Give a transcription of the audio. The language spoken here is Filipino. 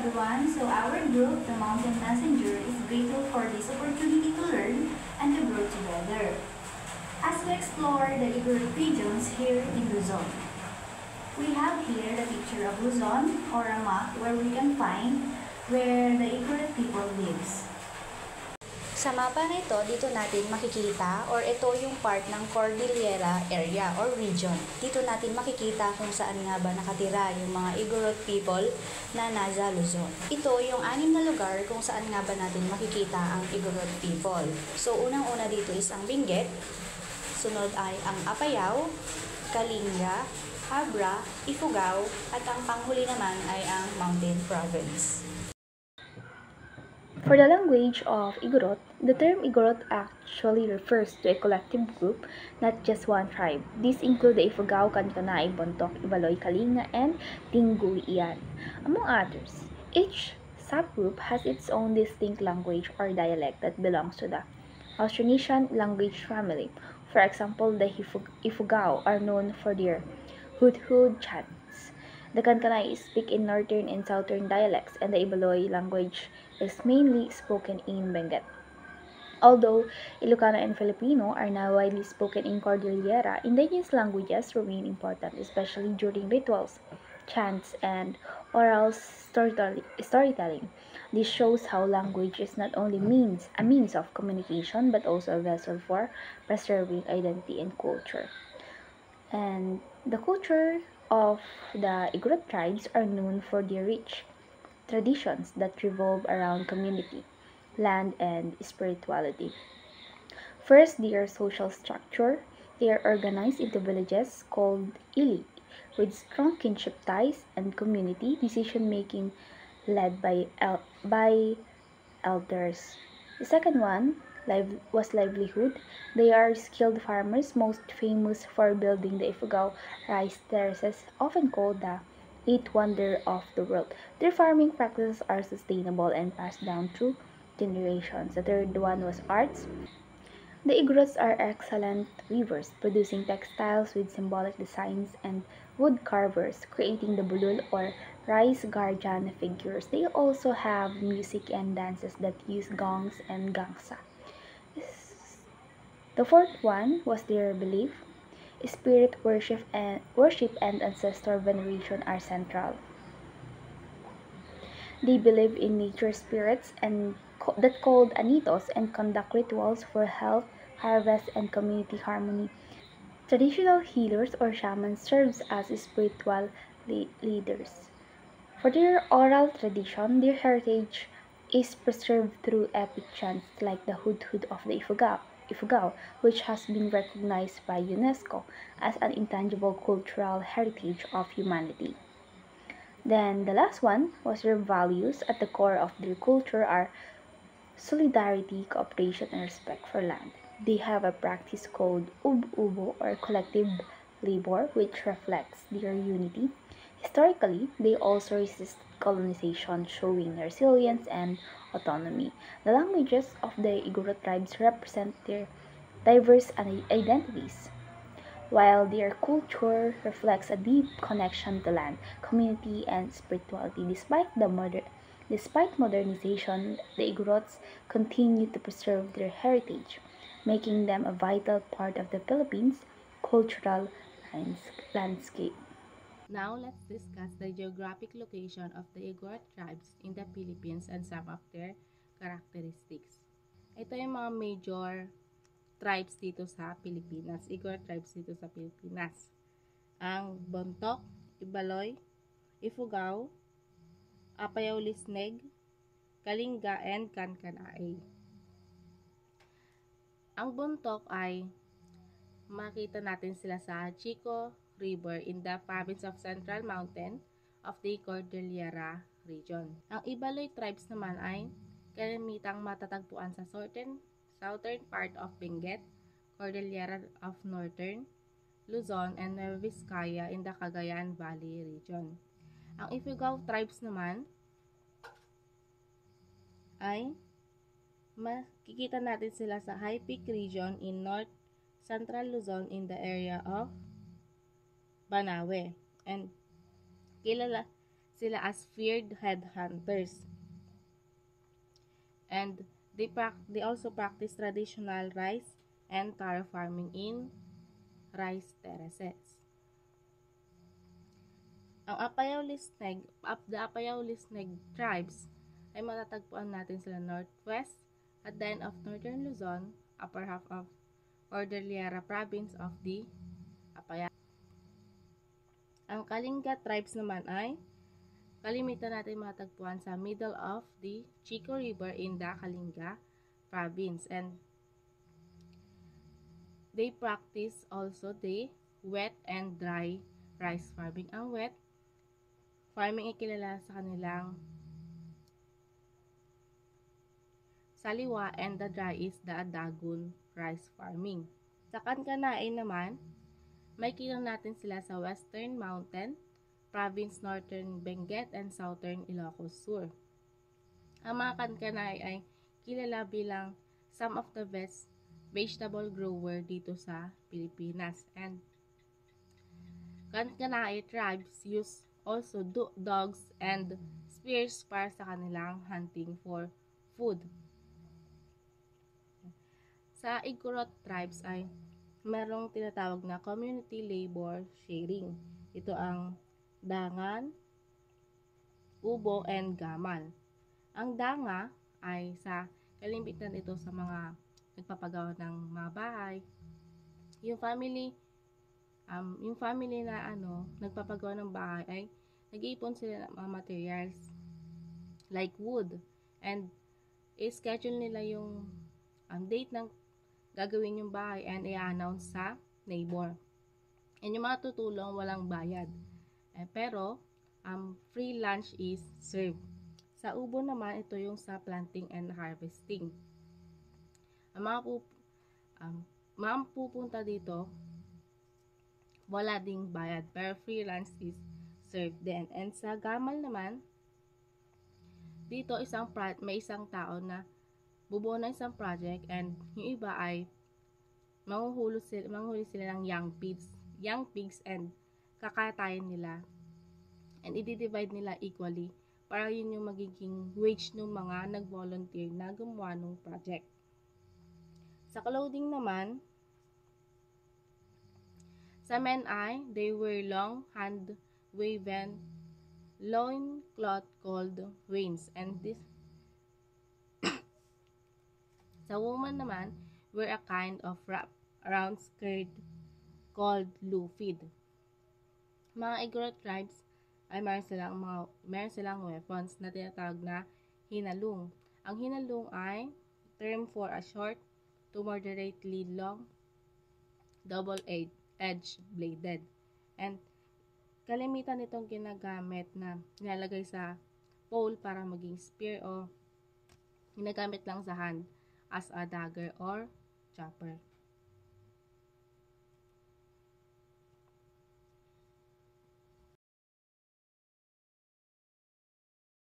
everyone. So our group, the Mountain Messenger, is grateful for this opportunity to learn and to grow together as we explore the Igorot regions here in Luzon. We have here the picture of Luzon or a map where we can find where the Igorot people lives. Sa mapa na ito, dito natin makikita or ito yung part ng Cordillera area or region. Dito natin makikita kung saan nga ba nakatira yung mga Igorot people na nasa Luzon. Ito yung 6 na lugar kung saan nga ba natin makikita ang Igorot people. So unang-una dito is ang Benguet, sunod ay ang Apayao, Kalinga, Abra, Ifugao, at ang panghuli naman ay ang Mountain Province. For the language of Igorot, the term Igorot actually refers to a collective group, not just one tribe. These include the Ifugao, Kankanai, Bontok, Ibaloy, Kalinga, and Tinguian, among others. Each subgroup has its own distinct language or dialect that belongs to the Austronesian language family. For example, the Ifugao are known for their Hudhud chants. The Kankanai speak in northern and southern dialects, and the Ibaloy language is mainly spoken in Benguet. Although Ilocano and Filipino are now widely spoken in Cordillera, indigenous languages remain important, especially during rituals, chants, and oral storytelling. This shows how language is not only a means of communication, but also a vessel for preserving identity and culture. And the culture of the Igorot tribes are known for their rich traditions that revolve around community, land, and spirituality. First, their social structure. They are organized into villages called ili, with strong kinship ties and community decision-making led by elders. The second one was livelihood. They are skilled farmers, most famous for building the Ifugao rice terraces, often called the eighth wonder of the world. Their farming practices are sustainable and passed down through generations. The third one was arts. The Igorots are excellent weavers, producing textiles with symbolic designs, and wood carvers, creating the bulul or rice guardian figures. They also have music and dances that use gongs and gangsa. The fourth one was their belief. Spirit worship and ancestor veneration are central. They believe in nature spirits and that called anitos and conduct rituals for health, harvest, and community harmony. Traditional healers or shamans serve as spiritual leaders. For their oral tradition, their heritage is preserved through epic chants like the Hudhud of the Ifugao, which has been recognized by UNESCO as an intangible cultural heritage of humanity. Then the last one was their values. At the core of their culture are solidarity, cooperation, and respect for land. They have a practice called Ubo or collective labor, which reflects their unity. Historically, they also resist colonization, showing resilience and autonomy. The languages of the Igorot tribes represent their diverse identities, while their culture reflects a deep connection to land, community, and spirituality. Despite modernization, the Igorots continue to preserve their heritage, making them a vital part of the Philippines' cultural landscape. Now, let's discuss the geographic location of the Igorot tribes in the Philippines and some of their characteristics. Ito yung mga major tribes dito sa Pilipinas, Igorot tribes dito sa Pilipinas. Ang Bontok, Ibaloy, Ifugao, Apayao-Lisneg, Kalinga, and Kankanai. Ang Bontok ay makita natin sila sa Chico River in the province of Central Mountain of the Cordillera region. Ang Ibaloy tribes naman ay kalimitang matatagpuan sa southern part of Benguet, Cordillera of Northern, Luzon, and Nueva Vizcaya in the Cagayan Valley region. Ang Ifugao tribes naman ay makikita natin sila sa High Peak region in North Central Luzon in the area of Banawe. And sila as feared headhunters. And they also practice traditional rice and taro farming in rice terraces. The Apayao-Lisneg tribes ay matatagpuan natin sila northwest at the end of northern Luzon, upper half of Cordillera province of the Apayao. Ang Kalinga tribes naman ay kalimitan natin matatagpuan sa middle of the Chico River in the Kalinga province, and they practice also the wet and dry rice farming. Ang wet farming ay kilala sa kanilang saliwa, and the dry is the Dagon rice farming. Sa Kankanaey naman, may kita natin sila sa Western Mountain Province, Northern Benguet, and Southern Ilocos Sur. Ang mga Kankanaey ay kilala bilang some of the best vegetable grower dito sa Pilipinas. And Kankanaey tribes use also dogs and spears para sa kanilang hunting for food. Sa Igorot tribes ay merong tinatawag na community labor sharing. Ito ang dangan, ubo, and gamal. Ang danga ay sa kalimitan ito sa mga nagpapagawa ng mga bahay. Yung family na nagpapagawa ng bahay ay nag-iipon sila ng mga materials like wood, and i-schedule nila yung date ng gagawin yung bahay and i-announce sa neighbor. And yung mga tutulong walang bayad. Pero free lunch is served. Sa ubo naman, ito yung sa planting and harvesting. Ang mga pupunta dito, wala ding bayad, pero free lunch is served din. And sa gamal naman, dito may isang tao na bubuo ng isang project, and yung iba ay manguhuli sila ng young pigs and kakatayin nila, and i-divide nila equally para yun yung magiging wage ng mga nag-volunteer na gumawa ng project. Sa clothing naman, sa men ay they wear long hand-woven loin cloth called wains, and this sa woman naman wear a kind of wrap around skirt called lufid. Mga Igorot tribes ay meron silang weapons na tinatawag na hinalung. Ang hinalung ay term for a short to moderately long double-edged bladed, and kalimitan itong ginagamit na nilalagay sa pole para maging spear, o ginagamit lang sa hand as a dagger or chopper.